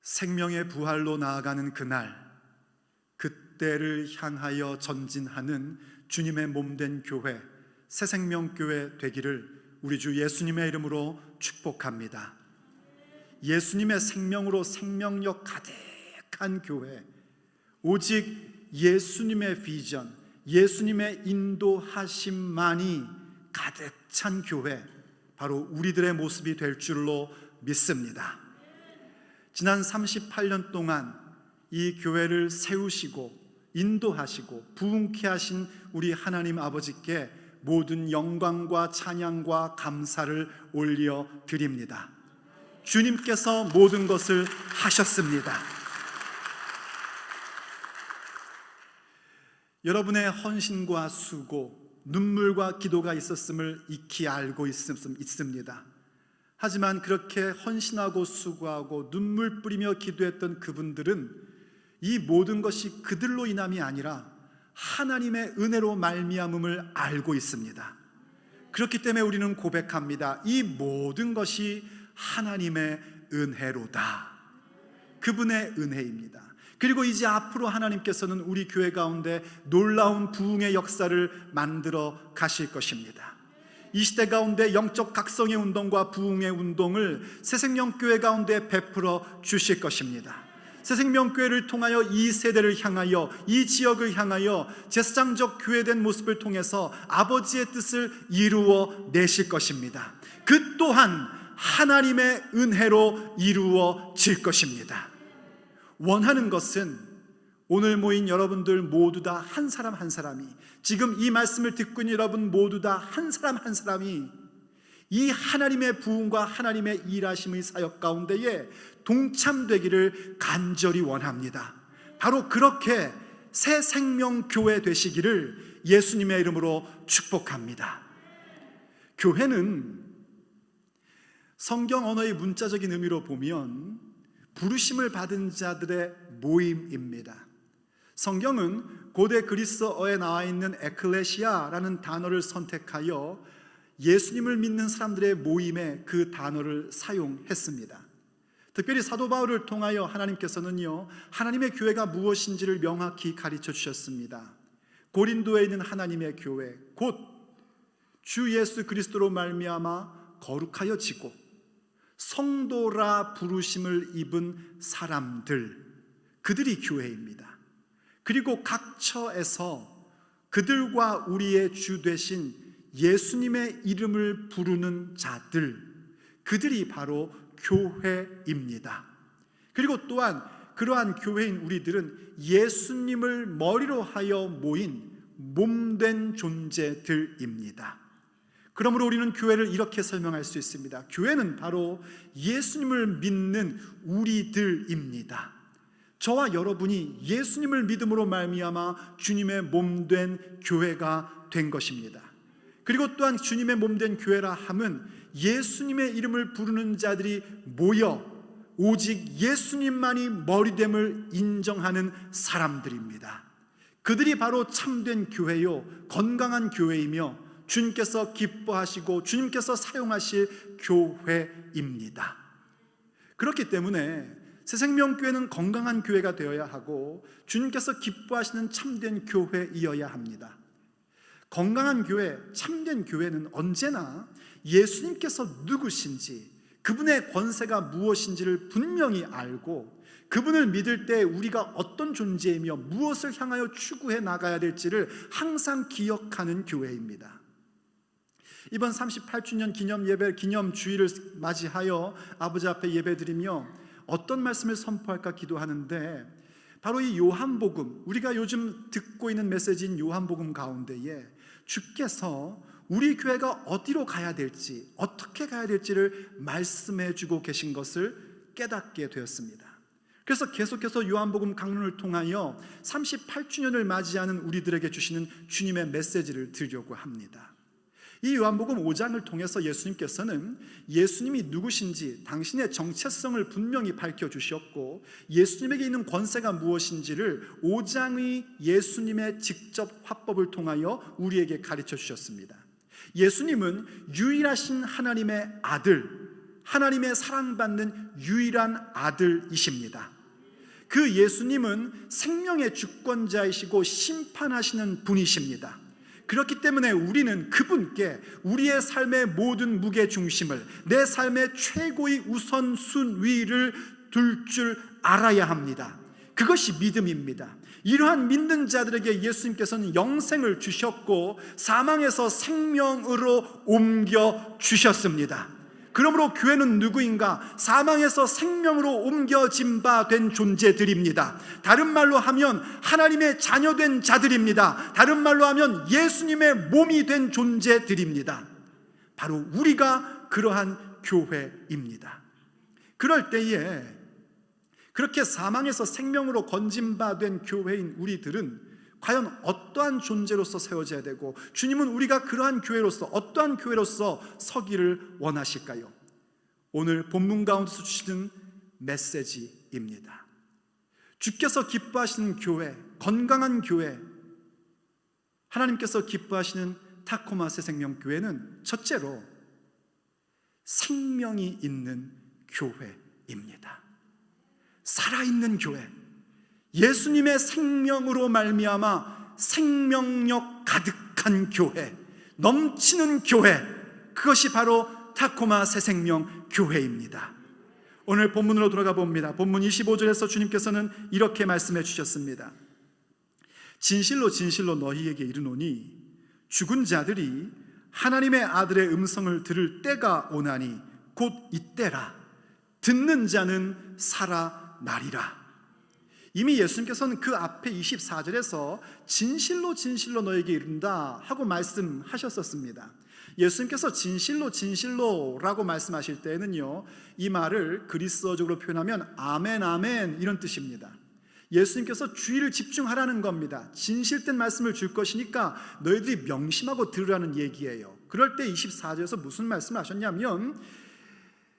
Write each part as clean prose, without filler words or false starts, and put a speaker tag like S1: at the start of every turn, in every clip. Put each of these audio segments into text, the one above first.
S1: 생명의 부활로 나아가는 그날, 그때를 향하여 전진하는 주님의 몸된 교회, 새생명교회 되기를 우리 주 예수님의 이름으로 축복합니다. 예수님의 생명으로 생명력 가득한 교회, 오직 예수님의 비전, 예수님의 인도하심만이 가득 찬 교회, 바로 우리들의 모습이 될 줄로 믿습니다. 지난 38년 동안 이 교회를 세우시고 인도하시고 부흥케 하신 우리 하나님 아버지께 모든 영광과 찬양과 감사를 올려드립니다. 주님께서 모든 것을 하셨습니다. 여러분의 헌신과 수고, 눈물과 기도가 있었음을 익히 알고 있습니다. 하지만 그렇게 헌신하고 수고하고 눈물 뿌리며 기도했던 그분들은 이 모든 것이 그들로 인함이 아니라 하나님의 은혜로 말미암음을 알고 있습니다. 그렇기 때문에 우리는 고백합니다. 이 모든 것이 하나님의 은혜로다. 그분의 은혜입니다. 그리고 이제 앞으로 하나님께서는 우리 교회 가운데 놀라운 부흥의 역사를 만들어 가실 것입니다. 이 시대 가운데 영적 각성의 운동과 부흥의 운동을 새생명교회 가운데 베풀어 주실 것입니다. 새생명교회를 통하여 이 세대를 향하여, 이 지역을 향하여 제사장적 교회된 모습을 통해서 아버지의 뜻을 이루어 내실 것입니다. 그 또한 하나님의 은혜로 이루어질 것입니다. 원하는 것은 오늘 모인 여러분들 모두 다 한 사람 한 사람이, 지금 이 말씀을 듣고 있는 여러분 모두 다 한 사람 한 사람이 이 하나님의 부흥과 하나님의 일하심의 사역 가운데에 동참되기를 간절히 원합니다. 바로 그렇게 새 생명교회 되시기를 예수님의 이름으로 축복합니다. 교회는 성경 언어의 문자적인 의미로 보면 부르심을 받은 자들의 모임입니다. 성경은 고대 그리스어에 나와 있는 에클레시아라는 단어를 선택하여 예수님을 믿는 사람들의 모임에 그 단어를 사용했습니다. 특별히 사도 바울을 통하여 하나님께서는요, 하나님의 교회가 무엇인지를 명확히 가르쳐 주셨습니다. 고린도에 있는 하나님의 교회, 곧 주 예수 그리스도로 말미암아 거룩하여지고 성도라 부르심을 입은 사람들, 그들이 교회입니다. 그리고 각 처에서 그들과 우리의 주 되신 예수님의 이름을 부르는 자들, 그들이 바로 교회입니다. 그리고 또한 그러한 교회인 우리들은 예수님을 머리로 하여 모인 몸된 존재들입니다. 그러므로 우리는 교회를 이렇게 설명할 수 있습니다. 교회는 바로 예수님을 믿는 우리들입니다. 저와 여러분이 예수님을 믿음으로 말미암아 주님의 몸된 교회가 된 것입니다. 그리고 또한 주님의 몸된 교회라 함은 예수님의 이름을 부르는 자들이 모여 오직 예수님만이 머리됨을 인정하는 사람들입니다. 그들이 바로 참된 교회요, 건강한 교회이며 주님께서 기뻐하시고 주님께서 사용하실 교회입니다. 그렇기 때문에 새생명교회는 건강한 교회가 되어야 하고 주님께서 기뻐하시는 참된 교회이어야 합니다. 건강한 교회, 참된 교회는 언제나 예수님께서 누구신지, 그분의 권세가 무엇인지를 분명히 알고 그분을 믿을 때 우리가 어떤 존재이며 무엇을 향하여 추구해 나가야 될지를 항상 기억하는 교회입니다. 이번 38주년 기념 예배, 기념 주일을 맞이하여 아버지 앞에 예배드리며 어떤 말씀을 선포할까 기도하는데, 바로 이 요한복음, 우리가 요즘 듣고 있는 메시지인 요한복음 가운데에 주께서 우리 교회가 어디로 가야 될지, 어떻게 가야 될지를 말씀해 주고 계신 것을 깨닫게 되었습니다. 그래서 계속해서 요한복음 강론을 통하여 38주년을 맞이하는 우리들에게 주시는 주님의 메시지를 드리려고 합니다. 이 요한복음 5장을 통해서 예수님께서는 예수님이 누구신지 당신의 정체성을 분명히 밝혀주셨고 예수님에게 있는 권세가 무엇인지를 5장의 예수님의 직접 화법을 통하여 우리에게 가르쳐 주셨습니다. 예수님은 유일하신 하나님의 아들, 하나님의 사랑받는 유일한 아들이십니다. 그 예수님은 생명의 주권자이시고 심판하시는 분이십니다. 그렇기 때문에 우리는 그분께 우리의 삶의 모든 무게중심을, 내 삶의 최고의 우선순위를 둘 줄 알아야 합니다. 그것이 믿음입니다. 이러한 믿는 자들에게 예수님께서는 영생을 주셨고 사망에서 생명으로 옮겨 주셨습니다. 그러므로 교회는 누구인가? 사망에서 생명으로 옮겨진 바 된 존재들입니다. 다른 말로 하면 하나님의 자녀된 자들입니다. 다른 말로 하면 예수님의 몸이 된 존재들입니다. 바로 우리가 그러한 교회입니다. 그럴 때에 그렇게 사망에서 생명으로 건진 바 된 교회인 우리들은 과연 어떠한 존재로서 세워져야 되고, 주님은 우리가 그러한 교회로서 어떠한 교회로서 서기를 원하실까요? 오늘 본문 가운데서 주시는 메시지입니다. 주께서 기뻐하시는 교회, 건강한 교회, 하나님께서 기뻐하시는 타코마 새생명교회는 첫째로 생명이 있는 교회입니다. 살아있는 교회, 예수님의 생명으로 말미암아 생명력 가득한 교회, 넘치는 교회, 그것이 바로 타코마 새생명 교회입니다. 오늘 본문으로 돌아가 봅니다. 본문 25절에서 주님께서는 이렇게 말씀해 주셨습니다. 진실로 진실로 너희에게 이르노니 죽은 자들이 하나님의 아들의 음성을 들을 때가 오나니 곧 이때라. 듣는 자는 살아나리라. 이미 예수님께서는 그 앞에 24절에서 진실로 진실로 너에게 이른다 하고 말씀하셨었습니다. 예수님께서 진실로 진실로라고 말씀하실 때에는요, 이 말을 그리스어적으로 표현하면 아멘 아멘 이런 뜻입니다. 예수님께서 주의를 집중하라는 겁니다. 진실된 말씀을 줄 것이니까 너희들이 명심하고 들으라는 얘기예요. 그럴 때 24절에서 무슨 말씀을 하셨냐면,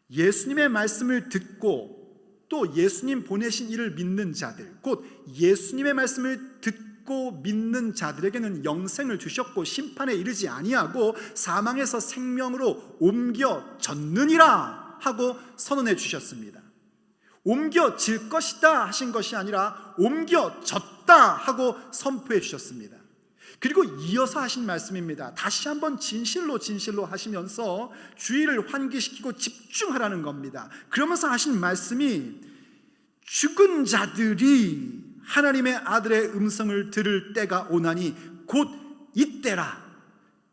S1: 예수님의 말씀을 듣고 또 예수님 보내신 이를 믿는 자들, 곧 예수님의 말씀을 듣고 믿는 자들에게는 영생을 주셨고 심판에 이르지 아니하고 사망에서 생명으로 옮겨졌느니라 하고 선언해 주셨습니다. 옮겨질 것이다 하신 것이 아니라 옮겨졌다 하고 선포해 주셨습니다. 그리고 이어서 하신 말씀입니다. 다시 한번 진실로 진실로 하시면서 주의를 환기시키고 집중하라는 겁니다. 그러면서 하신 말씀이 죽은 자들이 하나님의 아들의 음성을 들을 때가 오나니 곧 이때라.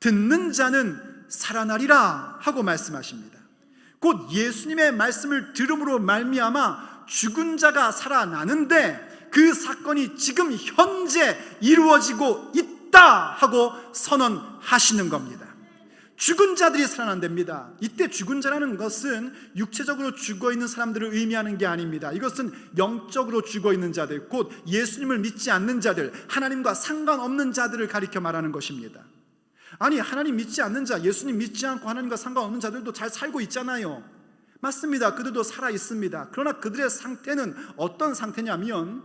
S1: 듣는 자는 살아나리라 하고 말씀하십니다. 곧 예수님의 말씀을 들음으로 말미암아 죽은 자가 살아나는데 그 사건이 지금 현재 이루어지고 있다 하고 선언하시는 겁니다. 죽은 자들이 살아난답니다. 이때 죽은 자라는 것은 육체적으로 죽어있는 사람들을 의미하는 게 아닙니다. 이것은 영적으로 죽어있는 자들, 곧 예수님을 믿지 않는 자들, 하나님과 상관없는 자들을 가리켜 말하는 것입니다. 아니, 하나님 믿지 않는 자, 예수님 믿지 않고 하나님과 상관없는 자들도 잘 살고 있잖아요. 맞습니다. 그들도 살아 있습니다. 그러나 그들의 상태는 어떤 상태냐면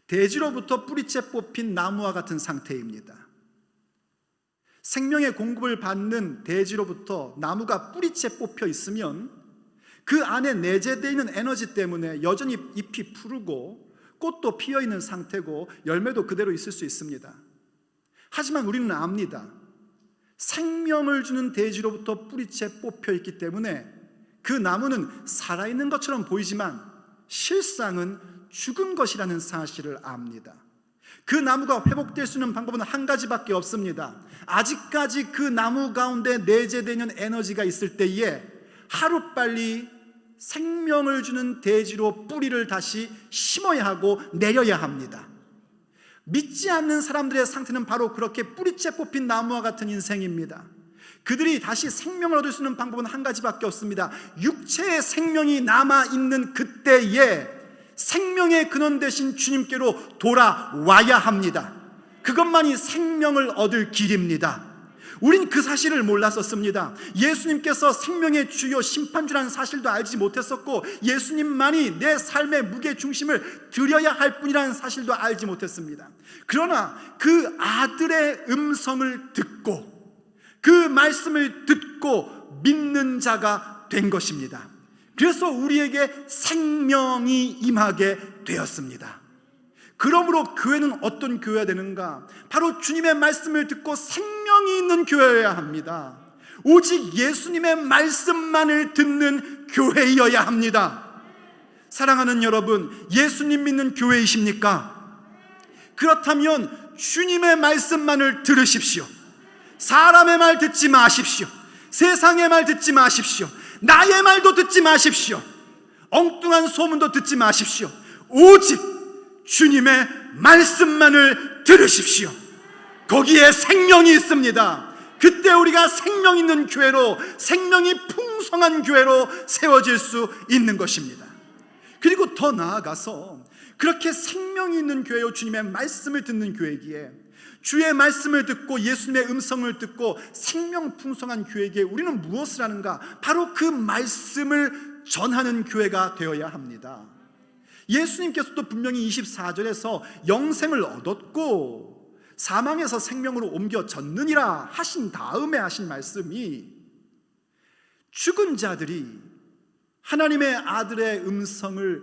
S1: 대지로부터 뿌리째 뽑힌 나무와 같은 상태입니다. 생명의 공급을 받는 대지로부터 나무가 뿌리째 뽑혀 있으면 그 안에 내재되어 있는 에너지 때문에 여전히 잎이 푸르고 꽃도 피어 있는 상태고 열매도 그대로 있을 수 있습니다. 하지만 우리는 압니다. 생명을 주는 대지로부터 뿌리째 뽑혀 있기 때문에 그 나무는 살아있는 것처럼 보이지만 실상은 죽은 것이라는 사실을 압니다. 그 나무가 회복될 수 있는 방법은 한 가지밖에 없습니다. 아직까지 그 나무 가운데 내재되어 있는 에너지가 있을 때에 하루빨리 생명을 주는 대지로 뿌리를 다시 심어야 하고 내려야 합니다. 믿지 않는 사람들의 상태는 바로 그렇게 뿌리째 뽑힌 나무와 같은 인생입니다. 그들이 다시 생명을 얻을 수 있는 방법은 한 가지밖에 없습니다. 육체의 생명이 남아있는 그때에 생명의 근원 되신 주님께로 돌아와야 합니다. 그것만이 생명을 얻을 길입니다. 우린 그 사실을 몰랐었습니다. 예수님께서 생명의 주요 심판주라는 사실도 알지 못했었고 예수님만이 내 삶의 무게중심을 드려야 할 뿐이라는 사실도 알지 못했습니다. 그러나 그 아들의 음성을 듣고 그 말씀을 듣고 믿는 자가 된 것입니다. 그래서 우리에게 생명이 임하게 되었습니다. 그러므로 교회는 어떤 교회가 되는가? 바로 주님의 말씀을 듣고 생명이 있는 교회여야 합니다. 오직 예수님의 말씀만을 듣는 교회여야 합니다. 사랑하는 여러분, 예수님 믿는 교회이십니까? 그렇다면 주님의 말씀만을 들으십시오. 사람의 말 듣지 마십시오. 세상의 말 듣지 마십시오. 나의 말도 듣지 마십시오. 엉뚱한 소문도 듣지 마십시오. 오직 주님의 말씀만을 들으십시오. 거기에 생명이 있습니다. 그때 우리가 생명 있는 교회로, 생명이 풍성한 교회로 세워질 수 있는 것입니다. 그리고 더 나아가서 그렇게 생명이 있는 교회요, 주님의 말씀을 듣는 교회이기에 주의 말씀을 듣고 예수님의 음성을 듣고 생명 풍성한 교회에게 우리는 무엇을 하는가? 바로 그 말씀을 전하는 교회가 되어야 합니다. 예수님께서도 분명히 24절에서 영생을 얻었고 사망에서 생명으로 옮겨졌느니라 하신 다음에 하신 말씀이, 죽은 자들이 하나님의 아들의 음성을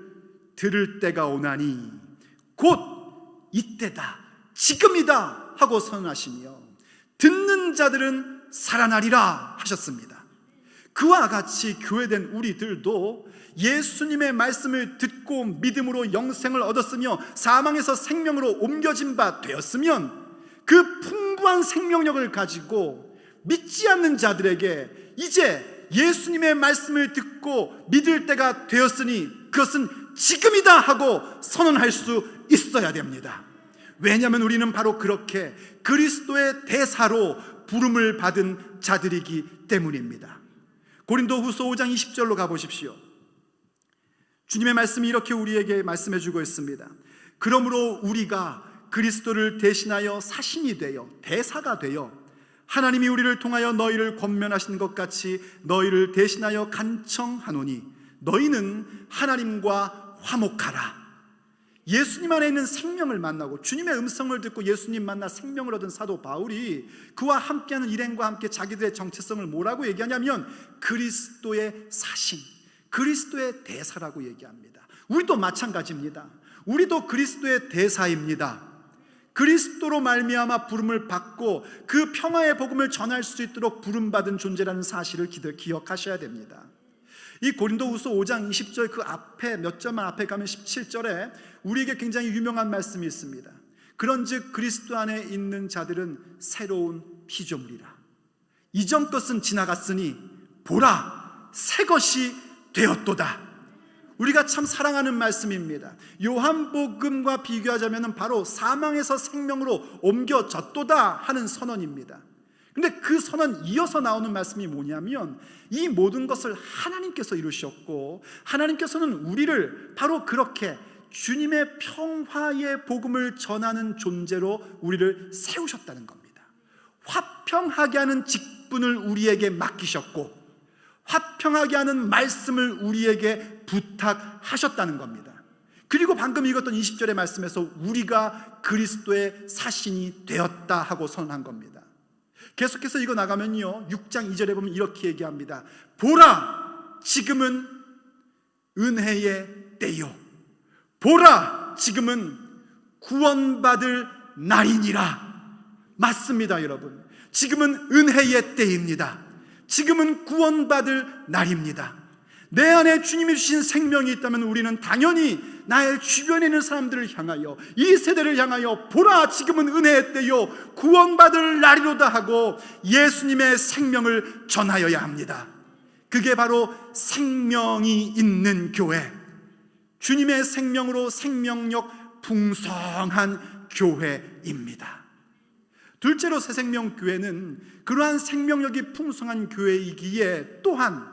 S1: 들을 때가 오나니 곧 이때다, 지금이다 하고 선언하시며 듣는 자들은 살아나리라 하셨습니다. 그와 같이 교회된 우리들도 예수님의 말씀을 듣고 믿음으로 영생을 얻었으며 사망에서 생명으로 옮겨진 바 되었으면 그 풍부한 생명력을 가지고 믿지 않는 자들에게 이제 예수님의 말씀을 듣고 믿을 때가 되었으니 그것은 지금이다 하고 선언할 수 있어야 됩니다. 왜냐하면 우리는 바로 그렇게 그리스도의 대사로 부름을 받은 자들이기 때문입니다. 고린도후서 5장 20절로 가보십시오. 주님의 말씀이 이렇게 우리에게 말씀해 주고 있습니다. 그러므로 우리가 그리스도를 대신하여 사신이 되어, 대사가 되어 하나님이 우리를 통하여 너희를 권면하신 것 같이 너희를 대신하여 간청하노니 너희는 하나님과 화목하라. 예수님 안에 있는 생명을 만나고 주님의 음성을 듣고 예수님 만나 생명을 얻은 사도 바울이 그와 함께하는 일행과 함께 자기들의 정체성을 뭐라고 얘기하냐면 그리스도의 사신, 그리스도의 대사라고 얘기합니다. 우리도 마찬가지입니다. 우리도 그리스도의 대사입니다. 그리스도로 말미암아 부름을 받고 그 평화의 복음을 전할 수 있도록 부름받은 존재라는 사실을 기억하셔야 됩니다. 이 고린도후서 5장 20절 그 앞에 몇 절만 앞에 가면 17절에 우리에게 굉장히 유명한 말씀이 있습니다. 그런즉 그리스도 안에 있는 자들은 새로운 피조물이라. 이전 것은 지나갔으니 보라 새 것이 되었도다. 우리가 참 사랑하는 말씀입니다. 요한복음과 비교하자면 바로 사망에서 생명으로 옮겨졌도다 하는 선언입니다. 근데 그 선언 이어서 나오는 말씀이 뭐냐면 이 모든 것을 하나님께서 이루셨고 하나님께서는 우리를 바로 그렇게 주님의 평화의 복음을 전하는 존재로 우리를 세우셨다는 겁니다. 화평하게 하는 직분을 우리에게 맡기셨고 화평하게 하는 말씀을 우리에게 부탁하셨다는 겁니다. 그리고 방금 읽었던 20절의 말씀에서 우리가 그리스도의 사신이 되었다 하고 선언한 겁니다. 계속해서 이거 나가면요 6장 2절에 보면 이렇게 얘기합니다. 보라 지금은 은혜의 때요, 보라 지금은 구원받을 날이니라. 맞습니다 여러분. 지금은 은혜의 때입니다. 지금은 구원받을 날입니다. 내 안에 주님이 주신 생명이 있다면 우리는 당연히 나의 주변에 있는 사람들을 향하여, 이 세대를 향하여 보라 지금은 은혜의 때요 구원받을 날이로다 하고 예수님의 생명을 전하여야 합니다. 그게 바로 생명이 있는 교회, 주님의 생명으로 생명력 풍성한 교회입니다. 둘째로 새생명교회는 그러한 생명력이 풍성한 교회이기에 또한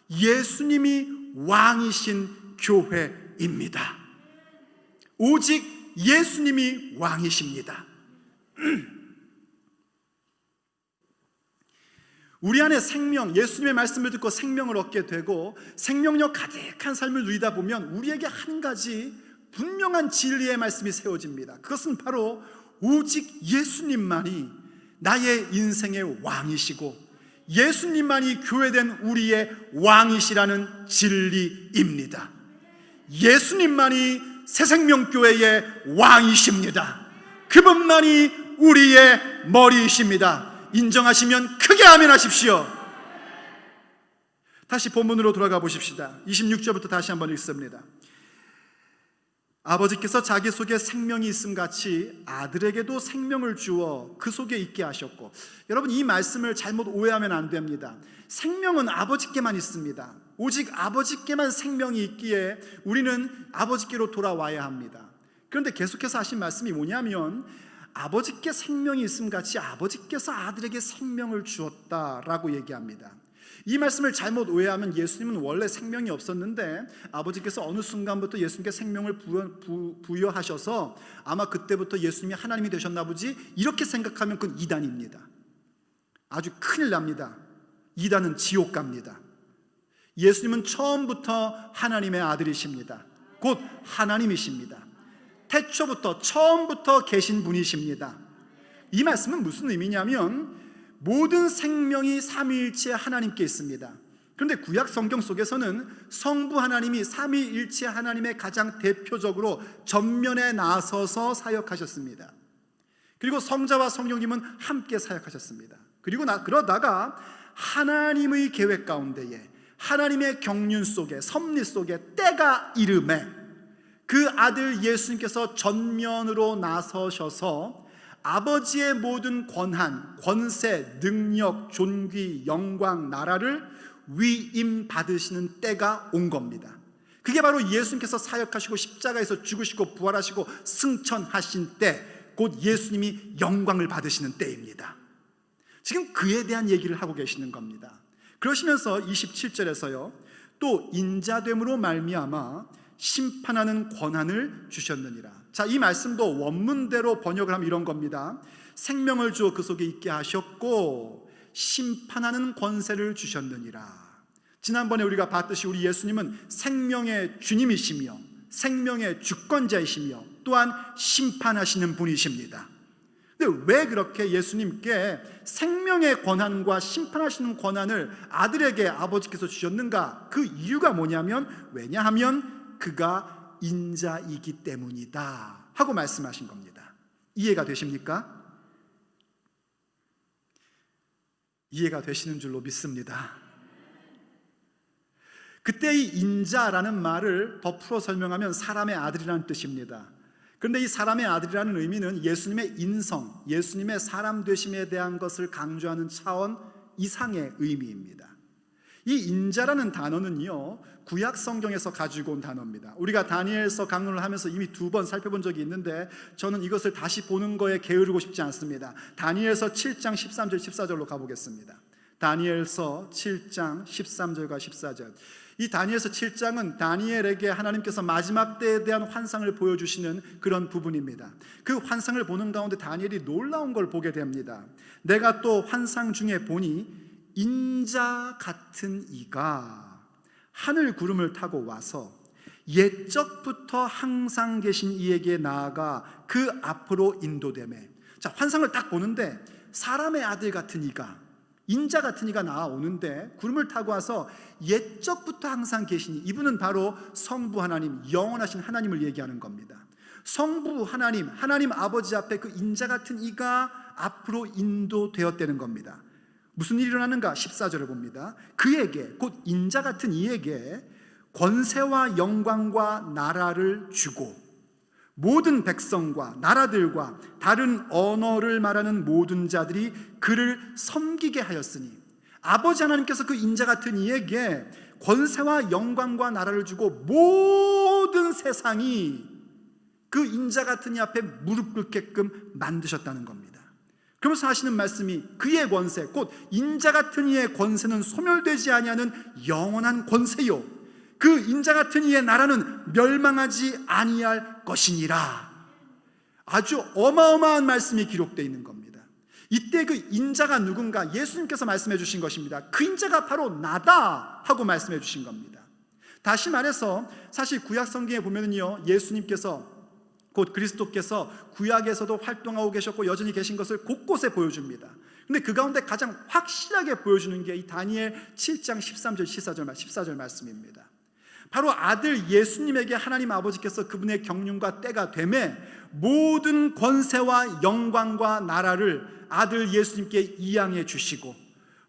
S1: 예수님이 왕이신 교회입니다. 오직 예수님이 왕이십니다. 우리 안에 생명, 예수님의 말씀을 듣고 생명을 얻게 되고 생명력 가득한 삶을 누리다 보면 우리에게 한 가지 분명한 진리의 말씀이 세워집니다. 그것은 바로 오직 예수님만이 나의 인생의 왕이시고 예수님만이 교회된 우리의 왕이시라는 진리입니다. 예수님만이 새생명교회의 왕이십니다. 그분만이 우리의 머리이십니다. 인정하시면 크게 아멘 하십시오. 다시 본문으로 돌아가 보십시다. 26절부터 다시 한번 읽습니다. 아버지께서 자기 속에 생명이 있음 같이 아들에게도 생명을 주어 그 속에 있게 하셨고, 여러분 이 말씀을 잘못 오해하면 안 됩니다. 생명은 아버지께만 있습니다. 오직 아버지께만 생명이 있기에 우리는 아버지께로 돌아와야 합니다. 그런데 계속해서 하신 말씀이 뭐냐면, 아버지께 생명이 있음 같이 아버지께서 아들에게 생명을 주었다라고 얘기합니다. 이 말씀을 잘못 오해하면 예수님은 원래 생명이 없었는데 아버지께서 어느 순간부터 예수님께 생명을 부여하셔서 아마 그때부터 예수님이 하나님이 되셨나 보지, 이렇게 생각하면 그건 이단입니다. 아주 큰일 납니다. 이단은 지옥 갑니다. 예수님은 처음부터 하나님의 아들이십니다. 곧 하나님이십니다. 태초부터 처음부터 계신 분이십니다. 이 말씀은 무슨 의미냐면 모든 생명이 삼위일체 하나님께 있습니다. 그런데 구약 성경 속에서는 성부 하나님이 삼위일체 하나님의 가장 대표적으로 전면에 나서서 사역하셨습니다. 그리고 성자와 성령님은 함께 사역하셨습니다. 그러다가 하나님의 계획 가운데에, 하나님의 경륜 속에, 섭리 속에 때가 이름에 그 아들 예수님께서 전면으로 나서셔서 아버지의 모든 권한, 권세, 능력, 존귀, 영광, 나라를 위임받으시는 때가 온 겁니다. 그게 바로 예수님께서 사역하시고 십자가에서 죽으시고 부활하시고 승천하신 때, 곧 예수님이 영광을 받으시는 때입니다. 지금 그에 대한 얘기를 하고 계시는 겁니다. 그러시면서 27절에서요, 또 인자됨으로 말미암아 심판하는 권한을 주셨느니라. 자, 이 말씀도 원문대로 번역을 하면 이런 겁니다. 생명을 주어 그 속에 있게 하셨고 심판하는 권세를 주셨느니라. 지난번에 우리가 봤듯이 우리 예수님은 생명의 주님이시며 생명의 주권자이시며 또한 심판하시는 분이십니다. 근데 왜 그렇게 예수님께 생명의 권한과 심판하시는 권한을 아들에게 아버지께서 주셨는가? 그 이유가 뭐냐면, 왜냐하면 그가 인자이기 때문이다 하고 말씀하신 겁니다. 이해가 되십니까? 이해가 되시는 줄로 믿습니다. 그때 이 인자라는 말을 더 풀어 설명하면 사람의 아들이라는 뜻입니다. 그런데 이 사람의 아들이라는 의미는 예수님의 인성, 예수님의 사람 되심에 대한 것을 강조하는 차원 이상의 의미입니다. 이 인자라는 단어는요, 구약 성경에서 가지고 온 단어입니다. 우리가 다니엘서 강론을 하면서 이미 2번 살펴본 적이 있는데 저는 이것을 다시 보는 거에 게으르고 싶지 않습니다. 다니엘서 7장 13절 14절로 가보겠습니다. 다니엘서 7장 13절과 14절. 이 다니엘서 7장은 다니엘에게 하나님께서 마지막 때에 대한 환상을 보여주시는 그런 부분입니다. 그 환상을 보는 가운데 다니엘이 놀라운 걸 보게 됩니다. 내가 또 환상 중에 보니 인자 같은 이가 하늘 구름을 타고 와서 옛적부터 항상 계신 이에게 나아가 그 앞으로 인도되매. 자, 환상을 딱 보는데 사람의 아들 같은 이가, 인자 같은 이가 나오는데 구름을 타고 와서 옛적부터 항상 계시니, 이분은 바로 성부 하나님, 영원하신 하나님을 얘기하는 겁니다. 성부 하나님, 하나님 아버지 앞에 그 인자 같은 이가 앞으로 인도되었다는 겁니다. 무슨 일이 일어나는가? 14절을 봅니다. 그에게, 곧 인자 같은 이에게 권세와 영광과 나라를 주고 모든 백성과 나라들과 다른 언어를 말하는 모든 자들이 그를 섬기게 하였으니, 아버지 하나님께서 그 인자 같은 이에게 권세와 영광과 나라를 주고 모든 세상이 그 인자 같은 이 앞에 무릎 꿇게끔 만드셨다는 겁니다. 그러면서 하시는 말씀이 그의 권세, 곧 인자 같은 이의 권세는 소멸되지 아니하는 영원한 권세요, 그 인자 같은 이의 나라는 멸망하지 아니할 것이니라. 아주 어마어마한 말씀이 기록되어 있는 겁니다. 이때 그 인자가 누군가? 예수님께서 말씀해 주신 것입니다. 그 인자가 바로 나다 하고 말씀해 주신 겁니다. 다시 말해서 사실 구약 성경에 보면은요, 예수님께서, 곧 그리스도께서 구약에서도 활동하고 계셨고 여전히 계신 것을 곳곳에 보여줍니다. 근데 그 가운데 가장 확실하게 보여주는 게 이 다니엘 7장 13절 14절 말씀입니다. 바로 아들 예수님에게 하나님 아버지께서 그분의 경륜과 때가 되매 모든 권세와 영광과 나라를 아들 예수님께 이양해 주시고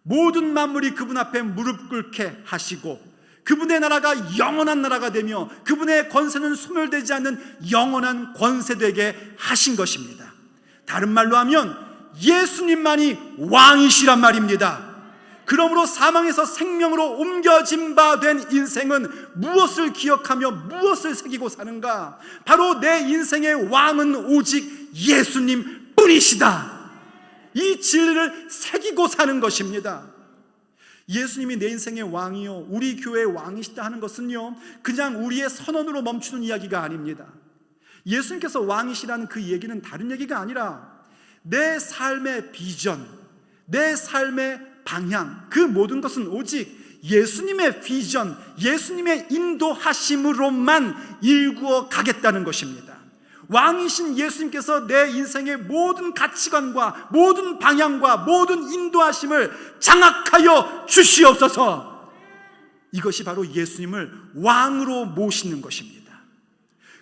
S1: 모든 만물이 그분 앞에 무릎 꿇게 하시고 그분의 나라가 영원한 나라가 되며 그분의 권세는 소멸되지 않는 영원한 권세되게 하신 것입니다. 다른 말로 하면 예수님만이 왕이시란 말입니다. 그러므로 사망에서 생명으로 옮겨진 바 된 인생은 무엇을 기억하며 무엇을 새기고 사는가? 바로 내 인생의 왕은 오직 예수님 뿐이시다. 이 진리를 새기고 사는 것입니다. 예수님이 내 인생의 왕이요 우리 교회의 왕이시다 하는 것은요 그냥 우리의 선언으로 멈추는 이야기가 아닙니다. 예수님께서 왕이시라는 그 얘기는 다른 얘기가 아니라 내 삶의 비전, 내 삶의 방향, 그 모든 것은 오직 예수님의 비전, 예수님의 인도하심으로만 일구어 가겠다는 것입니다. 왕이신 예수님께서 내 인생의 모든 가치관과 모든 방향과 모든 인도하심을 장악하여 주시옵소서. 이것이 바로 예수님을 왕으로 모시는 것입니다.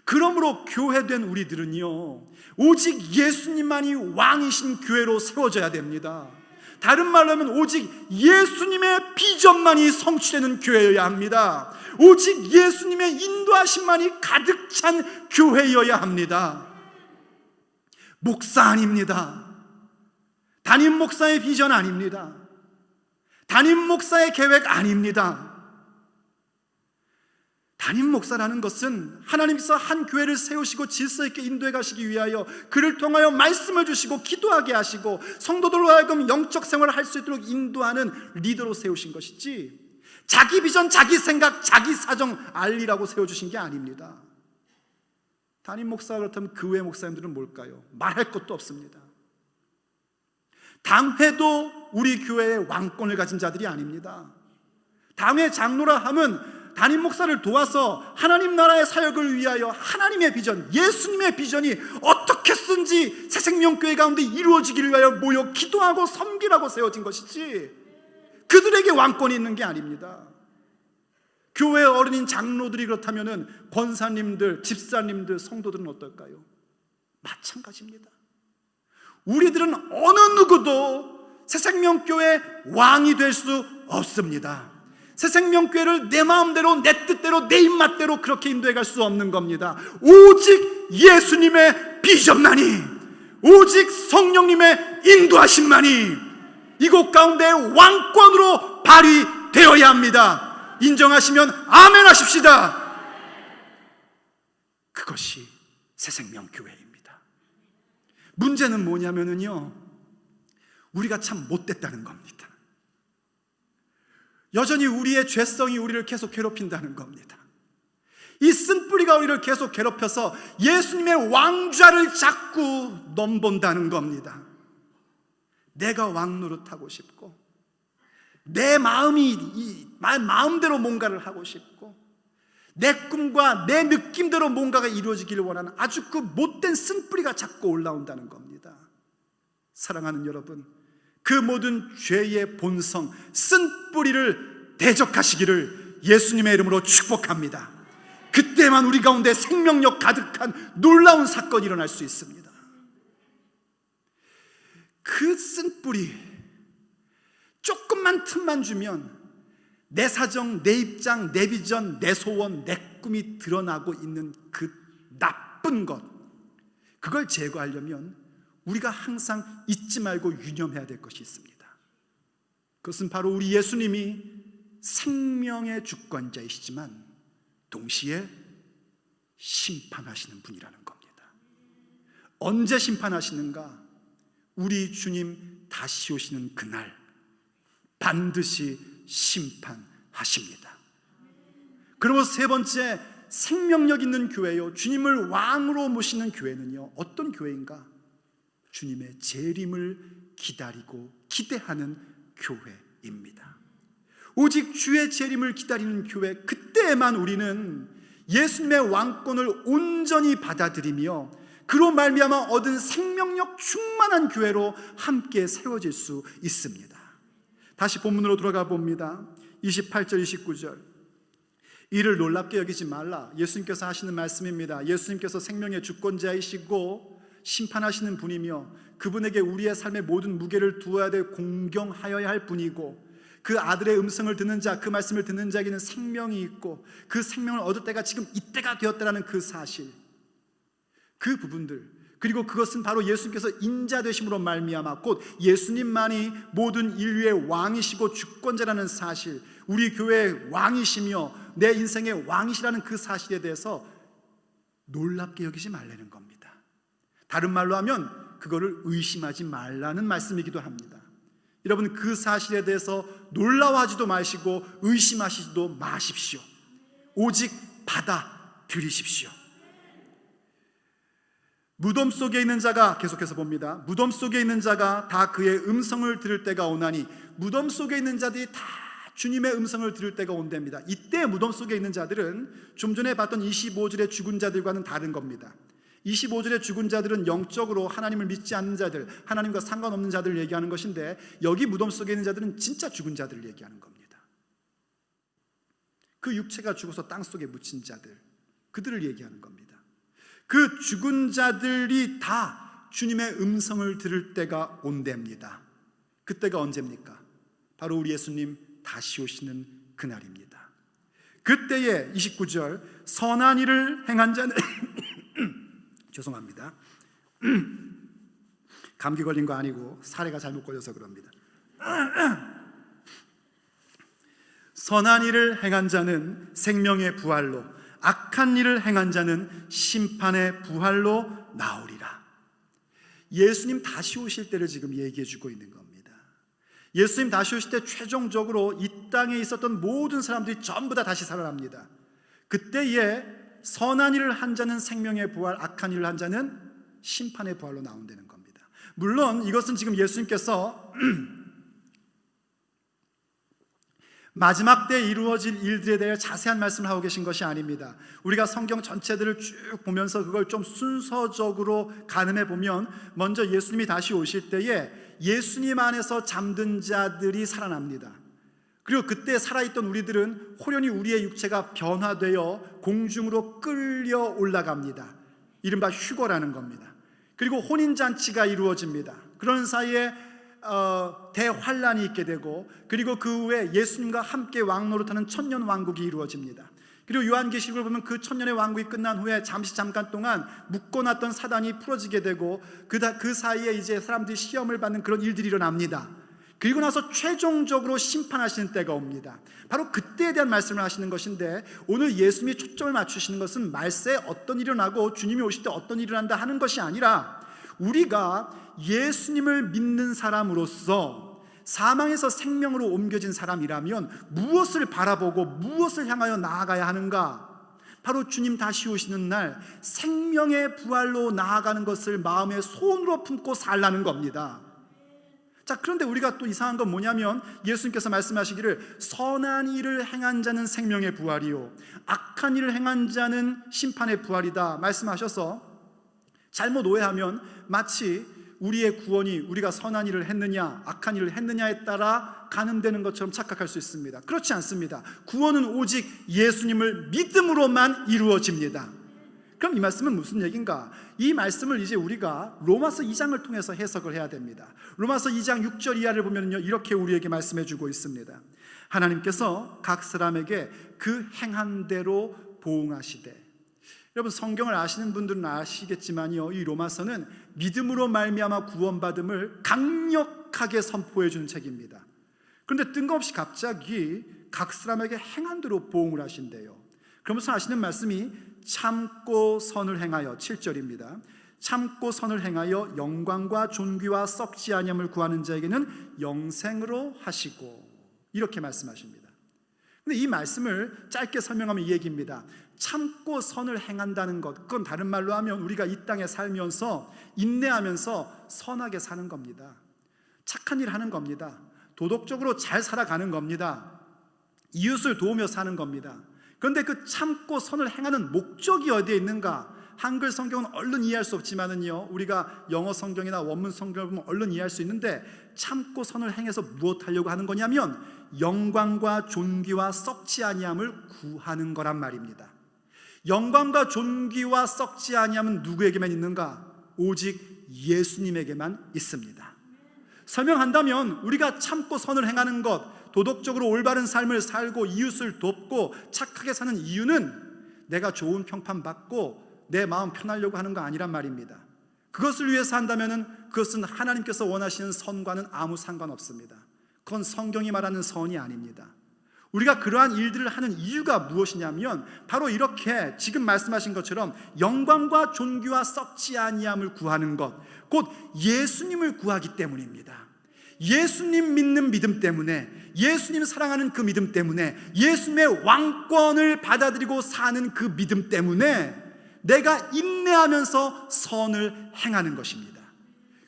S1: 그러므로 교회된 우리들은요 오직 예수님만이 왕이신 교회로 세워져야 됩니다. 다른 말로 하면 오직 예수님의 비전만이 성취되는 교회여야 합니다. 오직 예수님의 인도하심만이 가득 찬 교회여야 합니다. 목사 아닙니다. 담임 목사의 비전 아닙니다. 담임 목사의 계획 아닙니다. 담임 목사라는 것은 하나님께서 한 교회를 세우시고 질서 있게 인도해 가시기 위하여 그를 통하여 말씀을 주시고 기도하게 하시고 성도들로 하여금 영적 생활을 할 수 있도록 인도하는 리더로 세우신 것이지 자기 비전, 자기 생각, 자기 사정 알리라고 세워주신 게 아닙니다. 담임 목사가 그렇다면 그 외 목사님들은 뭘까요? 말할 것도 없습니다. 당회도 우리 교회의 왕권을 가진 자들이 아닙니다. 당회 장로라 하면 담임 목사를 도와서 하나님 나라의 사역을 위하여 하나님의 비전, 예수님의 비전이 어떻게든지 새생명교회 가운데 이루어지기를 위하여 모여 기도하고 섬기라고 세워진 것이지 그들에게 왕권이 있는 게 아닙니다. 교회 어른인 장로들이 그렇다면 권사님들, 집사님들, 성도들은 어떨까요? 마찬가지입니다. 우리들은 어느 누구도 새생명교회 왕이 될 수 없습니다. 새생명교회를 내 마음대로, 내 뜻대로, 내 입맛대로 그렇게 인도해 갈 수 없는 겁니다. 오직 예수님의 비전만이, 오직 성령님의 인도하심만이 이곳 가운데 왕권으로 발휘되어야 합니다. 인정하시면 아멘 하십시다. 그것이 새생명교회입니다. 문제는 뭐냐면요 우리가 참 못됐다는 겁니다. 여전히 우리의 죄성이 우리를 계속 괴롭힌다는 겁니다. 이 쓴뿌리가 우리를 계속 괴롭혀서 예수님의 왕좌를 자꾸 넘본다는 겁니다. 내가 왕 노릇하고 싶고 내 마음대로 뭔가를 하고 싶고 내 꿈과 내 느낌대로 뭔가가 이루어지기를 원하는 아주 그 못된 쓴뿌리가 자꾸 올라온다는 겁니다. 사랑하는 여러분, 그 모든 죄의 본성, 쓴뿌리를 대적하시기를 예수님의 이름으로 축복합니다. 그때만 우리 가운데 생명력 가득한 놀라운 사건이 일어날 수 있습니다. 그 쓴뿌리 조금만 틈만 주면 내 사정, 내 입장, 내 비전, 내 소원, 내 꿈이 드러나고 있는 그 나쁜 것, 그걸 제거하려면 우리가 항상 잊지 말고 유념해야 될 것이 있습니다. 그것은 바로 우리 예수님이 생명의 주권자이시지만 동시에 심판하시는 분이라는 겁니다. 언제 심판하시는가? 우리 주님 다시 오시는 그날 반드시 심판하십니다. 그리고 세 번째, 생명력 있는 교회요, 주님을 왕으로 모시는 교회는요 어떤 교회인가? 주님의 재림을 기다리고 기대하는 교회입니다. 오직 주의 재림을 기다리는 교회, 그때에만 우리는 예수님의 왕권을 온전히 받아들이며 그로 말미암아 얻은 생명력 충만한 교회로 함께 세워질 수 있습니다. 다시 본문으로 돌아가 봅니다. 28절 29절. 이를 놀랍게 여기지 말라. 예수님께서 하시는 말씀입니다. 예수님께서 생명의 주권자이시고 심판하시는 분이며 그분에게 우리의 삶의 모든 무게를 두어야 될 공경하여야 할 분이고, 그 아들의 음성을 듣는 자, 그 말씀을 듣는 자에게는 생명이 있고 그 생명을 얻을 때가 지금 이때가 되었다라는 그 사실, 그 부분들, 그리고 그것은 바로 예수님께서 인자 되심으로 말미암아 곧 예수님만이 모든 인류의 왕이시고 주권자라는 사실, 우리 교회의 왕이시며 내 인생의 왕이시라는 그 사실에 대해서 놀랍게 여기지 말라는 겁니다. 다른 말로 하면 그거를 의심하지 말라는 말씀이기도 합니다. 여러분, 그 사실에 대해서 놀라워하지도 마시고 의심하시지도 마십시오. 오직 받아들이십시오. 무덤 속에 있는 자가, 계속해서 봅니다. 무덤 속에 있는 자가 다 그의 음성을 들을 때가 오나니, 무덤 속에 있는 자들이 다 주님의 음성을 들을 때가 온답니다. 이때 무덤 속에 있는 자들은 좀 전에 봤던 25절의 죽은 자들과는 다른 겁니다. 25절의 죽은 자들은 영적으로 하나님을 믿지 않는 자들, 하나님과 상관없는 자들을 얘기하는 것인데, 여기 무덤 속에 있는 자들은 진짜 죽은 자들을 얘기하는 겁니다. 그 육체가 죽어서 땅속에 묻힌 자들, 그들을 얘기하는 겁니다. 그 죽은 자들이 다 주님의 음성을 들을 때가 온답니다. 그때가 언제입니까? 바로 우리 예수님 다시 오시는 그날입니다. 그때에 29절, 선한 일을 행한 자는 죄송합니다. 감기 걸린 거 아니고 사례가 잘못 걸려서 그럽니다. 선한 일을 행한 자는 생명의 부활로, 악한 일을 행한 자는 심판의 부활로 나오리라. 예수님 다시 오실 때를 지금 얘기해 주고 있는 겁니다. 예수님 다시 오실 때 최종적으로 이 땅에 있었던 모든 사람들이 전부 다 다시 살아납니다. 그때에 선한 일을 한 자는 생명의 부활, 악한 일을 한 자는 심판의 부활로 나온다는 겁니다. 물론 이것은 지금 예수님께서 마지막 때 이루어질 일들에 대해 자세한 말씀을 하고 계신 것이 아닙니다. 우리가 성경 전체들을 쭉 보면서 그걸 좀 순서적으로 가늠해 보면, 먼저 예수님이 다시 오실 때에 예수님 안에서 잠든 자들이 살아납니다. 그리고 그때 살아있던 우리들은 호련히 우리의 육체가 변화되어 공중으로 끌려 올라갑니다. 이른바 휴거라는 겁니다. 그리고 혼인잔치가 이루어집니다. 그런 사이에 대환란이 있게 되고, 그리고 그 후에 예수님과 함께 왕노릇하는 천년왕국이 이루어집니다. 그리고 요한계시록을 보면 그 천년의 왕국이 끝난 후에 잠깐 동안 묶어놨던 사단이 풀어지게 되고, 그 사이에 이제 사람들이 시험을 받는 그런 일들이 일어납니다. 그리고 나서 최종적으로 심판하시는 때가 옵니다. 바로 그때에 대한 말씀을 하시는 것인데, 오늘 예수님이 초점을 맞추시는 것은 말세에 어떤 일이 일어나고 주님이 오실 때 어떤 일이 일어난다 하는 것이 아니라, 우리가 예수님을 믿는 사람으로서 사망에서 생명으로 옮겨진 사람이라면 무엇을 바라보고 무엇을 향하여 나아가야 하는가? 바로 주님 다시 오시는 날 생명의 부활로 나아가는 것을 마음의 소원으로 품고 살라는 겁니다. 자, 그런데 우리가 또 이상한 건 뭐냐면, 예수님께서 말씀하시기를 선한 일을 행한 자는 생명의 부활이요 악한 일을 행한 자는 심판의 부활이다 말씀하셔서, 잘못 오해하면 마치 우리의 구원이 우리가 선한 일을 했느냐 악한 일을 했느냐에 따라 가늠되는 것처럼 착각할 수 있습니다. 그렇지 않습니다. 구원은 오직 예수님을 믿음으로만 이루어집니다. 그럼 이 말씀은 무슨 얘기인가? 이 말씀을 이제 우리가 로마서 2장을 통해서 해석을 해야 됩니다. 로마서 2장 6절 이하를 보면요, 이렇게 우리에게 말씀해 주고 있습니다. 하나님께서 각 사람에게 그 행한 대로 보응하시되. 여러분, 성경을 아시는 분들은 아시겠지만요, 이 로마서는 믿음으로 말미암아 구원받음을 강력하게 선포해 주는 책입니다. 그런데 뜬금없이 갑자기 각 사람에게 행한 대로 보응을 하신대요. 그러면서 하시는 말씀이 참고 선을 행하여, 7절입니다. 참고 선을 행하여 영광과 존귀와 썩지 아니함을 구하는 자에게는 영생으로 하시고, 이렇게 말씀하십니다. 근데 이 말씀을 짧게 설명하면 이 얘기입니다. 참고 선을 행한다는 것, 그건 다른 말로 하면 우리가 이 땅에 살면서 인내하면서 선하게 사는 겁니다. 착한 일 하는 겁니다. 도덕적으로 잘 살아가는 겁니다. 이웃을 도우며 사는 겁니다. 그런데 그 참고 선을 행하는 목적이 어디에 있는가? 한글 성경은 얼른 이해할 수 없지만은요, 우리가 영어 성경이나 원문 성경을 보면 얼른 이해할 수 있는데, 참고 선을 행해서 무엇하려고 하는 거냐면 영광과 존귀와 썩지 아니함을 구하는 거란 말입니다. 영광과 존귀와 썩지 아니함은 누구에게만 있는가? 오직 예수님에게만 있습니다. 설명한다면 우리가 참고 선을 행하는 것, 도덕적으로 올바른 삶을 살고 이웃을 돕고 착하게 사는 이유는 내가 좋은 평판 받고 내 마음 편하려고 하는 거 아니란 말입니다. 그것을 위해서 한다면 그것은 하나님께서 원하시는 선과는 아무 상관없습니다. 그건 성경이 말하는 선이 아닙니다. 우리가 그러한 일들을 하는 이유가 무엇이냐면 바로 이렇게 지금 말씀하신 것처럼 영광과 존귀와 썩지 아니함을 구하는 것, 곧 예수님을 구하기 때문입니다. 예수님 믿는 믿음 때문에, 예수님 사랑하는 그 믿음 때문에, 예수님의 왕권을 받아들이고 사는 그 믿음 때문에 내가 인내하면서 선을 행하는 것입니다.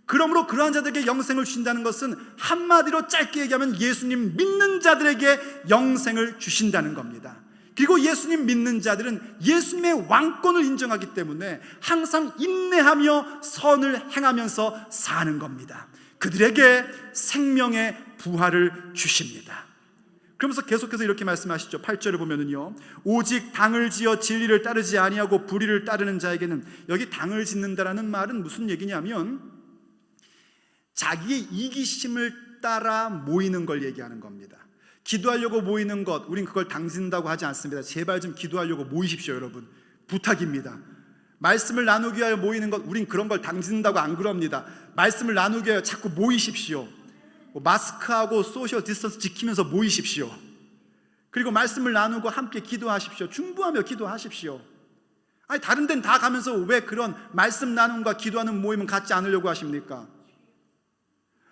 S1: 그러므로 그러한 자들에게 영생을 주신다는 것은 한마디로 짧게 얘기하면 예수님 믿는 자들에게 영생을 주신다는 겁니다. 그리고 예수님 믿는 자들은 예수님의 왕권을 인정하기 때문에 항상 인내하며 선을 행하면서 사는 겁니다. 그들에게 생명의 부활을 주십니다. 그러면서 계속해서 이렇게 말씀하시죠. 8절을 보면은요, 오직 당을 지어 진리를 따르지 아니하고 불의를 따르는 자에게는, 여기 당을 짓는다라는 말은 무슨 얘기냐면 자기의 이기심을 따라 모이는 걸 얘기하는 겁니다. 기도하려고 모이는 것, 우린 그걸 당 짓는다고 하지 않습니다. 제발 좀 기도하려고 모이십시오, 여러분. 부탁입니다. 말씀을 나누기 위하여 모이는 것, 우린 그런 걸 당 짓는다고 안 그럽니다. 말씀을 나누기 위하여 자꾸 모이십시오. 마스크하고 소셜 디스턴스 지키면서 모이십시오. 그리고 말씀을 나누고 함께 기도하십시오. 중보하며 기도하십시오. 아니, 다른 데는 다 가면서 왜 그런 말씀 나눔과 기도하는 모임은 갖지 않으려고 하십니까?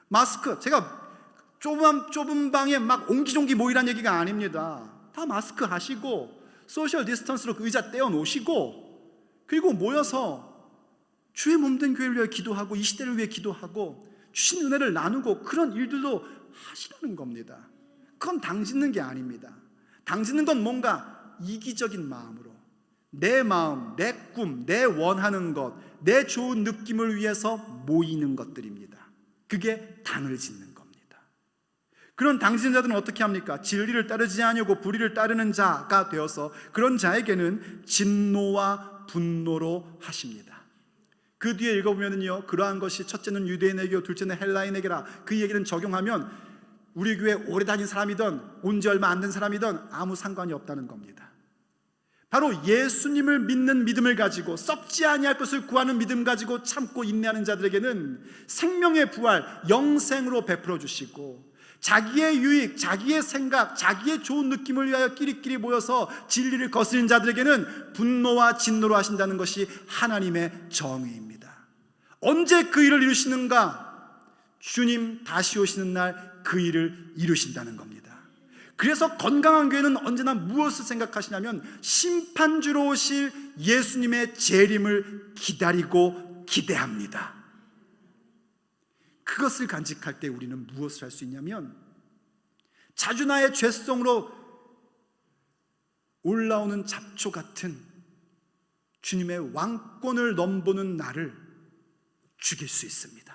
S1: 마스크, 제가 좁은 방에 막 옹기종기 모이란 얘기가 아닙니다. 다 마스크 하시고 소셜 디스턴스로 그 의자 떼어 놓으시고, 그리고 모여서 주의 몸된 교회를 위해 기도하고 이 시대를 위해 기도하고 주신 은혜를 나누고 그런 일들도 하시라는 겁니다. 그건 당 짓는 게 아닙니다. 당 짓는 건 뭔가 이기적인 마음으로 내 마음, 내 꿈, 내 원하는 것, 내 좋은 느낌을 위해서 모이는 것들입니다. 그게 당을 짓는 겁니다. 그런 당 짓는 자들은 어떻게 합니까? 진리를 따르지 아니하고 불의를 따르는 자가 되어서 그런 자에게는 진노와 분노로 하십니다. 그 뒤에 읽어보면요, 그러한 것이 첫째는 유대인에게요 둘째는 헬라인에게라, 그 얘기는 적용하면 우리 교회 오래 다닌 사람이든 온 지 얼마 안 된 사람이든 아무 상관이 없다는 겁니다. 바로 예수님을 믿는 믿음을 가지고 썩지 아니할 것을 구하는 믿음 가지고 참고 인내하는 자들에게는 생명의 부활, 영생으로 베풀어 주시고, 자기의 유익, 자기의 생각, 자기의 좋은 느낌을 위하여 끼리끼리 모여서 진리를 거스린 자들에게는 분노와 진노로 하신다는 것이 하나님의 정의입니다. 언제 그 일을 이루시는가? 주님 다시 오시는 날 그 일을 이루신다는 겁니다. 그래서 건강한 교회는 언제나 무엇을 생각하시냐면 심판주로 오실 예수님의 재림을 기다리고 기대합니다. 그것을 간직할 때 우리는 무엇을 할 수 있냐면 자주 나의 죄성으로 올라오는 잡초 같은 주님의 왕권을 넘보는 나를 죽일 수 있습니다.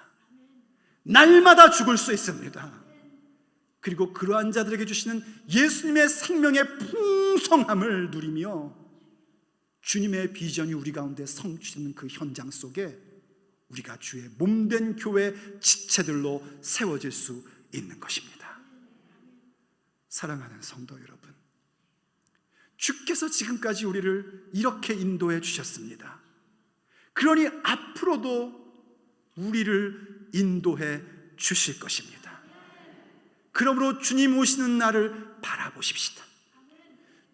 S1: 날마다 죽을 수 있습니다. 그리고 그러한 자들에게 주시는 예수님의 생명의 풍성함을 누리며 주님의 비전이 우리 가운데 성취되는 그 현장 속에 우리가 주의 몸된 교회 지체들로 세워질 수 있는 것입니다. 사랑하는 성도 여러분, 주께서 지금까지 우리를 이렇게 인도해 주셨습니다. 그러니 앞으로도 우리를 인도해 주실 것입니다. 그러므로 주님 오시는 날을 바라보십시다.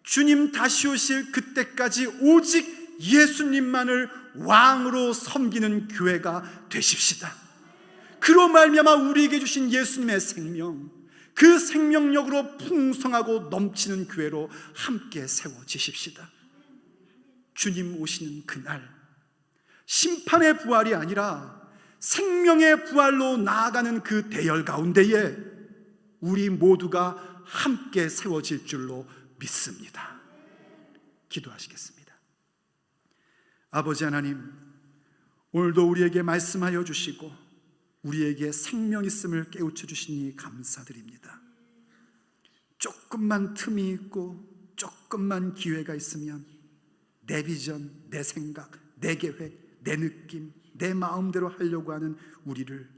S1: 주님 다시 오실 그때까지 오직 예수님만을 왕으로 섬기는 교회가 되십시다. 그로 말미암아 우리에게 주신 예수님의 생명, 그 생명력으로 풍성하고 넘치는 교회로 함께 세워지십시다. 주님 오시는 그날 심판의 부활이 아니라 생명의 부활로 나아가는 그 대열 가운데에 우리 모두가 함께 세워질 줄로 믿습니다. 기도하시겠습니다. 아버지 하나님, 오늘도 우리에게 말씀하여 주시고 우리에게 생명 있음을 깨우쳐 주시니 감사드립니다. 조금만 틈이 있고 조금만 기회가 있으면 내 비전, 내 생각, 내 계획, 내 느낌, 내 마음대로 하려고 하는 우리를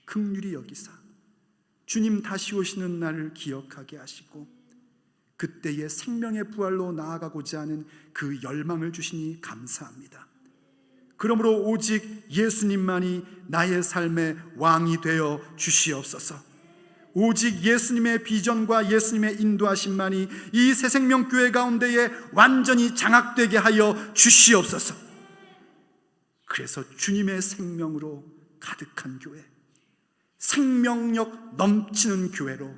S1: 긍휼히 여기사 주님 다시 오시는 날을 기억하게 하시고 그때의 생명의 부활로 나아가고자 하는 그 열망을 주시니 감사합니다. 그러므로 오직 예수님만이 나의 삶의 왕이 되어 주시옵소서. 오직 예수님의 비전과 예수님의 인도하심만이 이 새생명교회 가운데에 완전히 장악되게 하여 주시옵소서. 그래서 주님의 생명으로 가득한 교회, 생명력 넘치는 교회로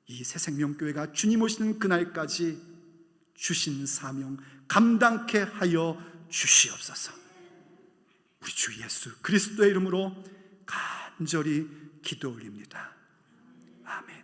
S1: 이 새생명교회가 주님 오시는 그날까지 주신 사명 감당케 하여 주시옵소서. 우리 주 예수 그리스도의 이름으로 간절히 기도 올립니다. 아멘.